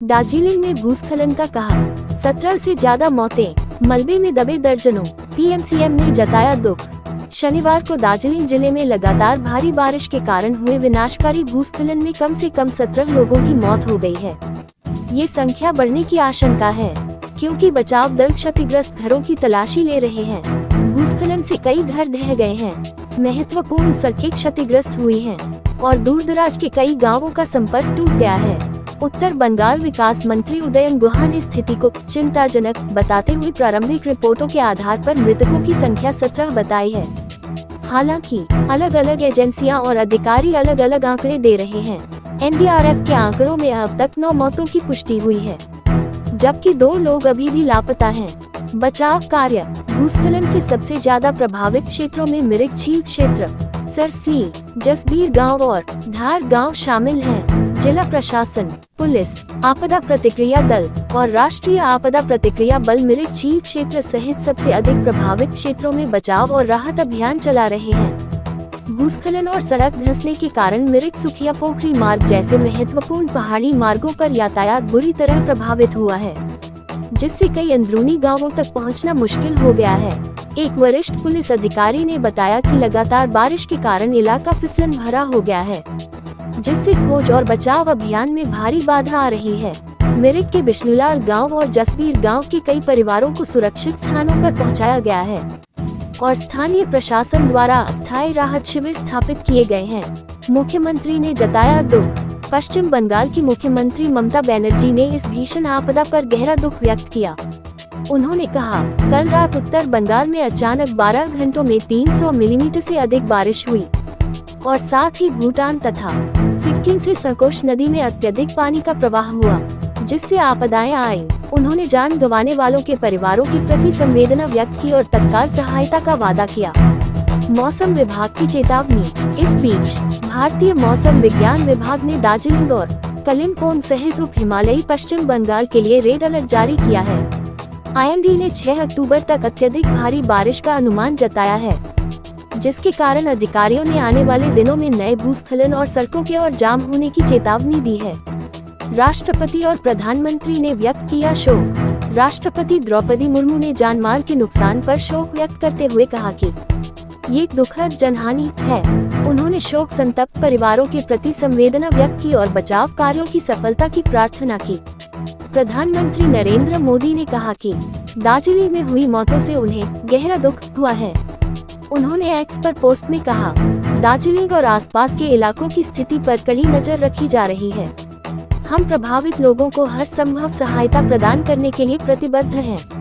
दार्जिलिंग में भूस्खलन का कहर, 17 से ज्यादा मौतें, मलबे में दबे दर्जनों, पीएम-सीएम ने जताया दुख। शनिवार को दार्जिलिंग जिले में लगातार भारी बारिश के कारण हुए विनाशकारी भूस्खलन में कम से कम 17 लोगों की मौत हो गई है। ये संख्या बढ़ने की आशंका है, क्योंकि बचाव दल क्षतिग्रस्त घरों की तलाशी ले रहे हैं। भूस्खलन से कई घर ढह गए हैं, महत्वपूर्ण सड़कें क्षतिग्रस्त हुई हैं और दूरदराज के कई गांवों का संपर्क टूट गया है। उत्तर बंगाल विकास मंत्री उदयन गुहा ने स्थिति को चिंताजनक बताते हुए प्रारंभिक रिपोर्टों के आधार पर मृतकों की संख्या 17 बताई है। हालांकि अलग अलग एजेंसियां और अधिकारी अलग अलग आंकड़े दे रहे हैं। एनडीआरएफ के आंकड़ों में अब तक 9 मौतों की पुष्टि हुई है, जबकि 2 लोग अभी भी लापता हैं। बचाव कार्य, भूस्खलन से सबसे ज्यादा प्रभावित क्षेत्रों में मिरिक झील क्षेत्र, सरसी, जसबीर गांव और धार गांव शामिल हैं। जिला प्रशासन, पुलिस, आपदा प्रतिक्रिया दल और राष्ट्रीय आपदा प्रतिक्रिया बल मिरिक झील क्षेत्र सहित सबसे अधिक प्रभावित क्षेत्रों में बचाव और राहत अभियान चला रहे हैं। भूस्खलन और सड़क धंसने के कारण मिरिक सुखिया पोखरी मार्ग जैसे महत्वपूर्ण पहाड़ी मार्गों पर यातायात बुरी तरह प्रभावित हुआ है, जिससे कई अंदरूनी गांवों तक पहुंचना मुश्किल हो गया है। एक वरिष्ठ पुलिस अधिकारी ने बताया कि लगातार बारिश के कारण इलाका फिसलन भरा हो गया है, जिससे खोज और बचाव अभियान में भारी बाधा आ रही है। मिरिक के बिश्नुलाल गांव और जसबीर गांव के कई परिवारों को सुरक्षित स्थानों पर पहुंचाया गया है और स्थानीय प्रशासन द्वारा अस्थायी राहत शिविर स्थापित किए गए हैं। मुख्यमंत्री ने जताया दुख। पश्चिम बंगाल की मुख्यमंत्री ममता बनर्जी ने इस भीषण आपदा पर गहरा दुख व्यक्त किया। उन्होंने कहा, कल रात उत्तर बंगाल में अचानक 12 घंटों में 300 मिलीमीटर से अधिक बारिश हुई और साथ ही भूटान तथा सिक्किम से सकोश नदी में अत्यधिक पानी का प्रवाह हुआ, जिससे आपदाएं आई। उन्होंने जान गंवाने वालों के परिवारों के प्रति संवेदना व्यक्त की और तत्काल सहायता का वादा किया। मौसम विभाग की चेतावनी। इस बीच भारतीय मौसम विज्ञान विभाग ने दार्जिलिंग और कलिम्पोंग सहित उप हिमालयी पश्चिम बंगाल के लिए रेड अलर्ट जारी किया है। आईएमडी ने 6 अक्टूबर तक अत्यधिक भारी बारिश का अनुमान जताया है, जिसके कारण अधिकारियों ने आने वाले दिनों में नए भूस्खलन और सड़कों के और जाम होने की चेतावनी दी है। राष्ट्रपति और प्रधानमंत्री ने व्यक्त किया शोक। राष्ट्रपति द्रौपदी मुर्मू ने जानमाल के नुकसान पर शोक व्यक्त करते हुए कहा कि ये दुखद जनहानि है। उन्होंने शोक संतप्त परिवारों के प्रति संवेदना व्यक्त की और बचाव कार्यों की सफलता की प्रार्थना की। प्रधानमंत्री नरेंद्र मोदी ने कहा कि दार्जिलिंग में हुई मौतों से उन्हें गहरा दुख हुआ है। उन्होंने एक्स पर पोस्ट में कहा, दार्जिलिंग और आसपास के इलाकों की स्थिति पर कड़ी नजर रखी जा रही है। हम प्रभावित लोगों को हर संभव सहायता प्रदान करने के लिए प्रतिबद्ध हैं।